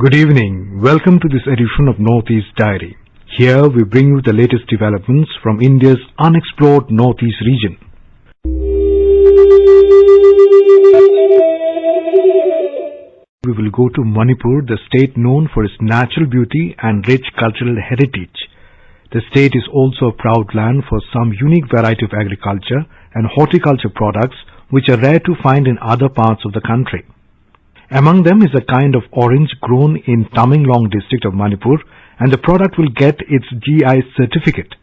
Good evening. Welcome to this edition of Northeast Diary. Here we bring you the latest developments from India's unexplored Northeast region. We will go to Manipur, the state known for its natural beauty and rich cultural heritage. The state is also a proud land for some unique variety of agriculture and horticulture products which are rare to find in other parts of the country. Among them is a kind of orange grown in Tamenglong district of Manipur, and the product will get its GI certificate.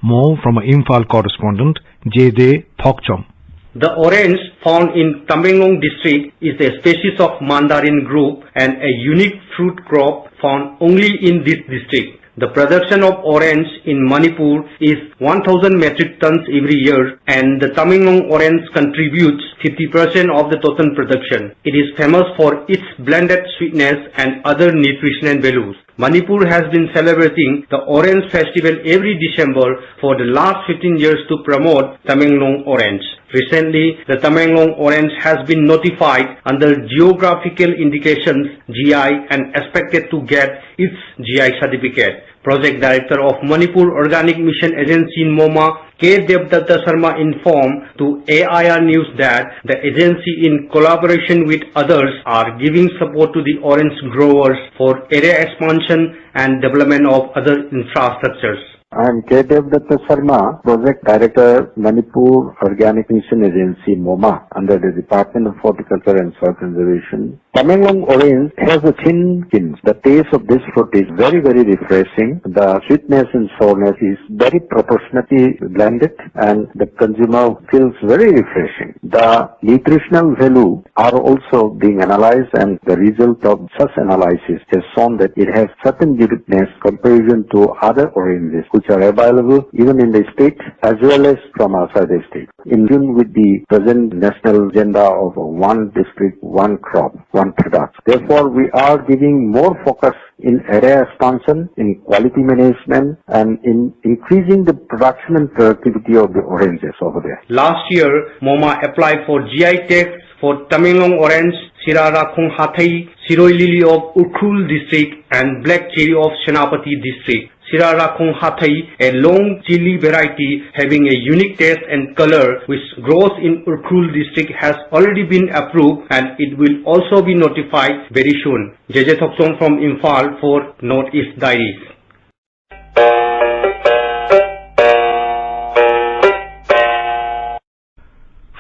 More from our Imphal correspondent, J.D. Thokchom. The orange found in Tamenglong district is a species of mandarin group and a unique fruit crop found only in this district. The production of orange in Manipur is 1,000 metric tons every year, and the Tamenglong orange contributes 50% of the total production. It is famous for its blended sweetness and other nutritional values. Manipur has been celebrating the Orange Festival every December for the last 15 years to promote Tamenglong orange. Recently, the Tamenglong orange has been notified under Geographical Indications GI and expected to get its GI certificate. Project Director of Manipur Organic Mission Agency in MoMA, K. Devdatta Sharma informed to AIR News that the agency in collaboration with others are giving support to the orange growers for area expansion and development of other infrastructures. I am K. Devdatta Sharma, Project Director, Manipur Organic Mission Agency, MoMA, under the Department of Horticulture and Soil Conservation. Tamenglong orange has a thin skin. The taste of this fruit is very, very refreshing. The sweetness and sourness is very proportionately blended, and the consumer feels very refreshing. The nutritional value are also being analyzed, and the result of such analysis has shown that it has certain uniqueness comparison to other oranges which are available even in the state as well as from outside the state. In tune with the present national agenda of one district, one crop, one product. Therefore, we are giving more focus in area expansion, in quality management, and in increasing the production and productivity of the oranges over there. Last year, MoMA applied for GI tags for Tamenglong orange, Sirarakhong Hathai, Siroi lily of Urkhul district, and black cherry of Senapati district. Sirarakhong Hathai, a long chili variety having a unique taste and color which grows in Urkhul district, has already been approved, and it will also be notified very soon. J.J. Thokchom from Imphal for Northeast Diaries.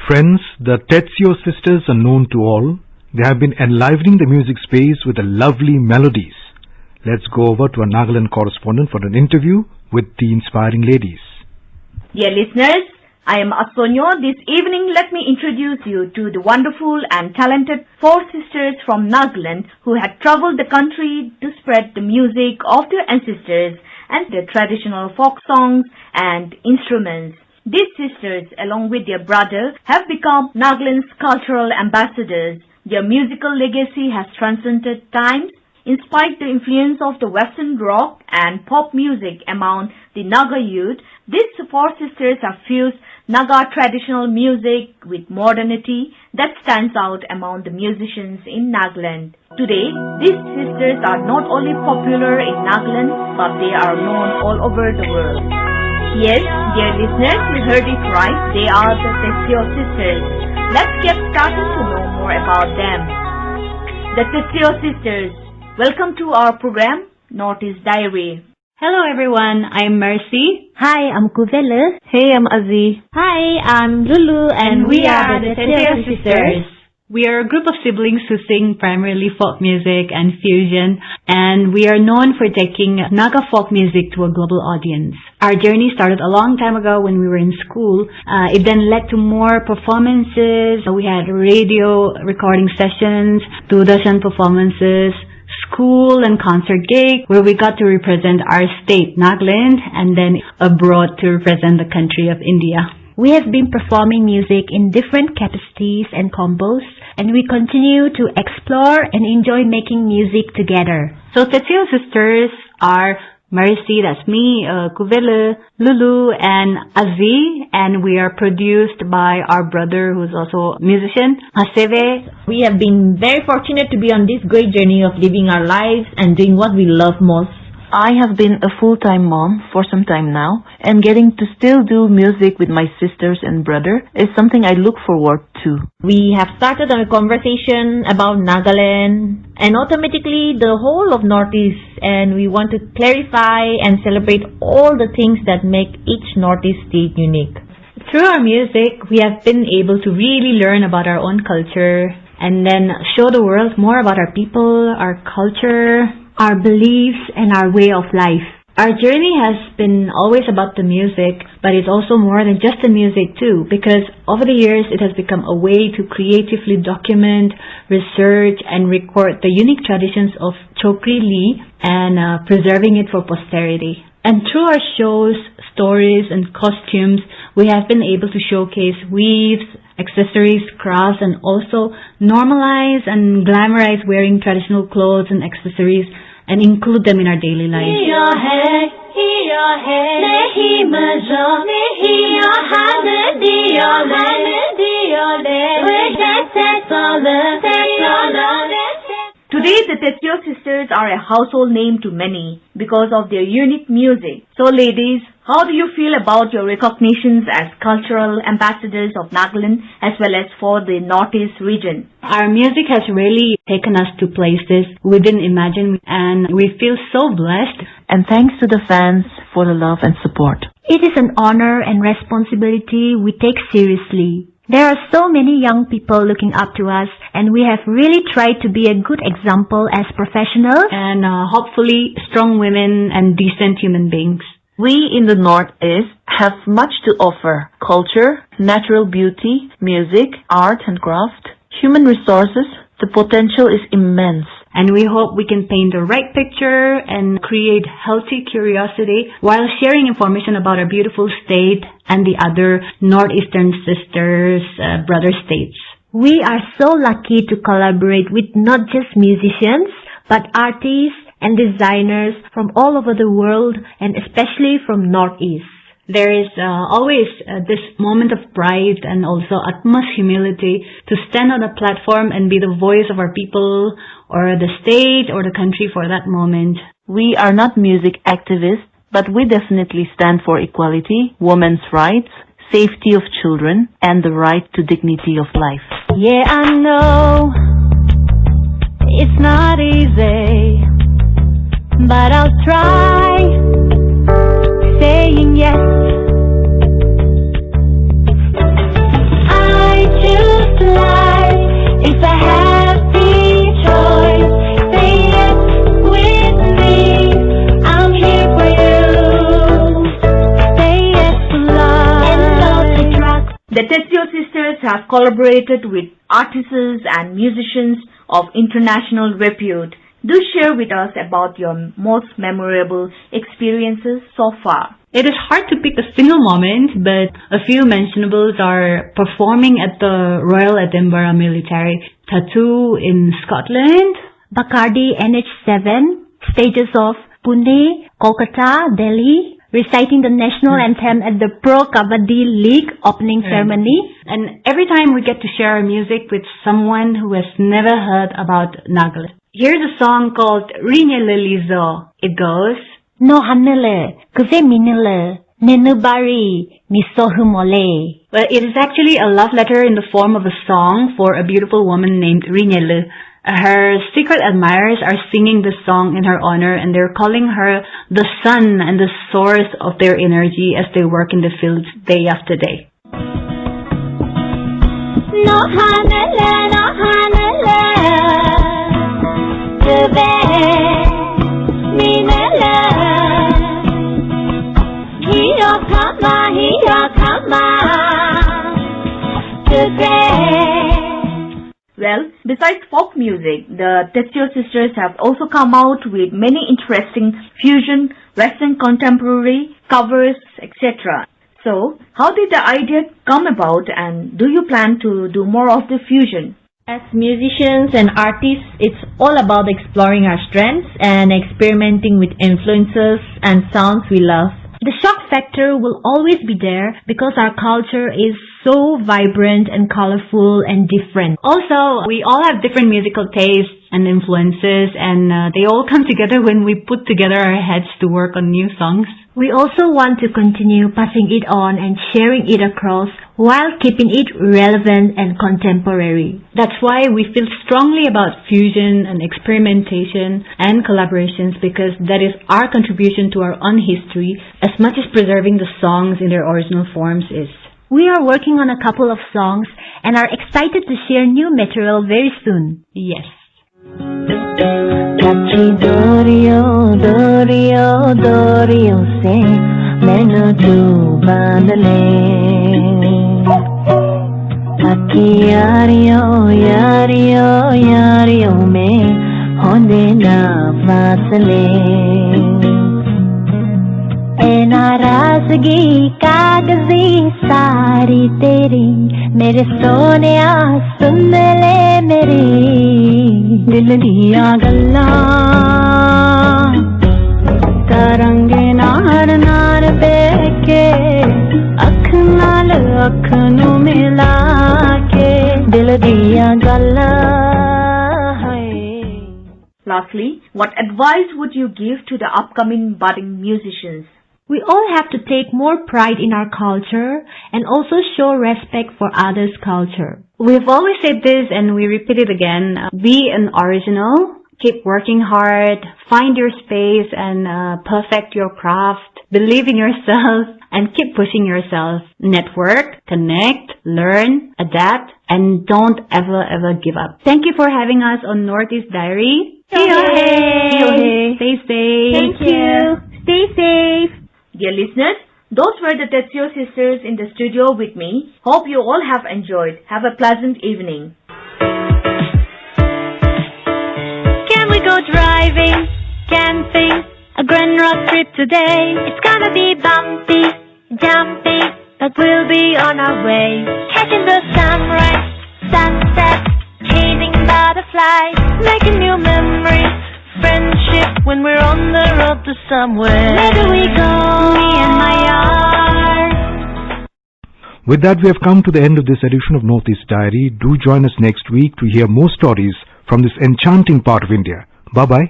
Friends, the Tatseo sisters are known to all. They have been enlivening the music space with the lovely melodies. Let's go over to our Nagaland correspondent for an interview with the inspiring ladies. Dear listeners, I am Asonyo. This evening, let me introduce you to the wonderful and talented four sisters from Nagaland who had traveled the country to spread the music of their ancestors and their traditional folk songs and instruments. These sisters, along with their brother, have become Nagaland's cultural ambassadors. Their musical legacy has transcended times. In spite the influence of the Western rock and pop music among the Naga youth, these four sisters have fused Naga traditional music with modernity that stands out among the musicians in Nagaland. Today, these sisters are not only popular in Nagaland, but they are known all over the world. Yes, dear listeners, you heard it right. They are the Tatseo sisters. Let's get started to know more about them. The Tatseo sisters. Welcome to our program, Northeast Diary. Hello everyone, I'm Mercy. Hi, I'm Kuvela. Hey, I'm Azi. Hi, I'm Lulu, and we are the Tatseo sisters. We are a group of siblings who sing primarily folk music and fusion, and we are known for taking Naga folk music to a global audience. Our journey started a long time ago when we were in school. It then led to more performances. We had radio recording sessions, Doordarshan performances, school and concert gigs where we got to represent our state, Nagaland, and then abroad to represent the country of India. We have been performing music in different capacities and combos, and we continue to explore and enjoy making music together. So Tatseo sisters are Marcy, that's me, Kuvele, Lulu, and Azi, and we are produced by our brother who's also a musician, Haseve. We have been very fortunate to be on this great journey of living our lives and doing what we love most. I have been a full-time mom for some time now, and getting to still do music with my sisters and brother is something I look forward to. We have started a conversation about Nagaland and automatically the whole of Northeast, and we want to clarify and celebrate all the things that make each Northeast state unique. Through our music, we have been able to really learn about our own culture and then show the world more about our people, our culture, our beliefs, and our way of life. Our journey has been always about the music, but it's also more than just the music too, because over the years it has become a way to creatively document, research, and record the unique traditions of Chokri Lee and preserving it for posterity. And through our shows, stories, and costumes, we have been able to showcase weaves, accessories, crafts, and also normalize and glamorize wearing traditional clothes and accessories and include them in our daily lives. Today, the Tatseo sisters are a household name to many because of their unique music. So ladies, how do you feel about your recognitions as cultural ambassadors of Nagaland as well as for the Northeast region? Our music has really taken us to places we didn't imagine, and we feel so blessed. And thanks to the fans for the love and support. It is an honor and responsibility we take seriously. There are so many young people looking up to us, and we have really tried to be a good example as professionals and hopefully strong women and decent human beings. We in the Northeast have much to offer: culture, natural beauty, music, art and craft, human resources. The potential is immense. And we hope we can paint the right picture and create healthy curiosity while sharing information about our beautiful state and the other Northeastern sisters, brother states. We are so lucky to collaborate with not just musicians, but artists and designers from all over the world, and especially from Northeast. There is always this moment of pride and also utmost humility to stand on a platform and be the voice of our people or the state or the country for that moment. We are not music activists, but we definitely stand for equality, women's rights, safety of children, and the right to dignity of life. Yeah, I know it's not easy, but I'll try saying yes. I choose life. It's a happy choice. Say yes with me. I'm here for you. Say yes to love and love to trust. The Tatseo sisters have collaborated with artists and musicians of international repute. Do share with us about your most memorable experiences so far. It is hard to pick a single moment, but a few mentionables are performing at the Royal Edinburgh Military Tattoo in Scotland, Bacardi NH7, stages of Pune, Kolkata, Delhi, reciting the national anthem at the Pro Kabaddi League opening ceremony. And every time we get to share our music with someone who has never heard about Nagaland. Here's a song called Rinyele Lizo. It goes, No hanele, kuze minele, nenubari, misohumole. Well, it is actually a love letter in the form of a song for a beautiful woman named Rinyele. Her secret admirers are singing the song in her honor, and they're calling her the sun and the source of their energy as they work in the fields day after day. No hanele, no hanele, kuze minele, hiyo kama, kuze. Well, besides folk music, the Tatseo sisters have also come out with many interesting fusion, Western contemporary, covers, etc. So, how did the idea come about, and do you plan to do more of the fusion? As musicians and artists, it's all about exploring our strengths and experimenting with influences and sounds we love. The shock factor will always be there because our culture is so vibrant and colorful and different. Also, we all have different musical tastes and influences, and they all come together when we put together our heads to work on new songs. We also want to continue passing it on and sharing it across while keeping it relevant and contemporary. That's why we feel strongly about fusion and experimentation and collaborations, because that is our contribution to our own history as much as preserving the songs in their original forms is. We are working on a couple of songs and are excited to share new material very soon. Yes. कच्ची डोरियों डोरियों डोरियों से मैंने तू बांध ले ताकि यारियों यारियों यारियों में होने ना फासले ए नाराजगी कागजी सारी तेरी मेरे सोनिया सुन ले मेरी दिल दिया गल्ला तरंगे नार नार बेके अख नाल अख नू मिला के दिल दिया गल्ला है. Lastly, what advice would you give to the upcoming budding musicians? We all have to take more pride in our culture and also show respect for others' culture. We've always said this and we repeat it again. Be an original. Keep working hard. Find your space and perfect your craft. Believe in yourself and keep pushing yourself. Network, connect, learn, adapt, and don't ever give up. Thank you for having us on Northeast Diary. Hey. Stay safe. Thank you. Stay safe. Dear listeners, those were the Tatseo sisters in the studio with me. Hope you all have enjoyed. Have a pleasant evening. Can we go driving, camping, a grand road trip today? It's gonna be bumpy, jumpy, but we'll be on our way. Catching the sunrise, sunset, chasing butterflies, making new memories, friendship when we're on the road to somewhere. Where do we go? Me and my yard. With that, we have come to the end of this edition of Northeast Diary. Do join us next week to hear more stories from this enchanting part of India. Bye-bye.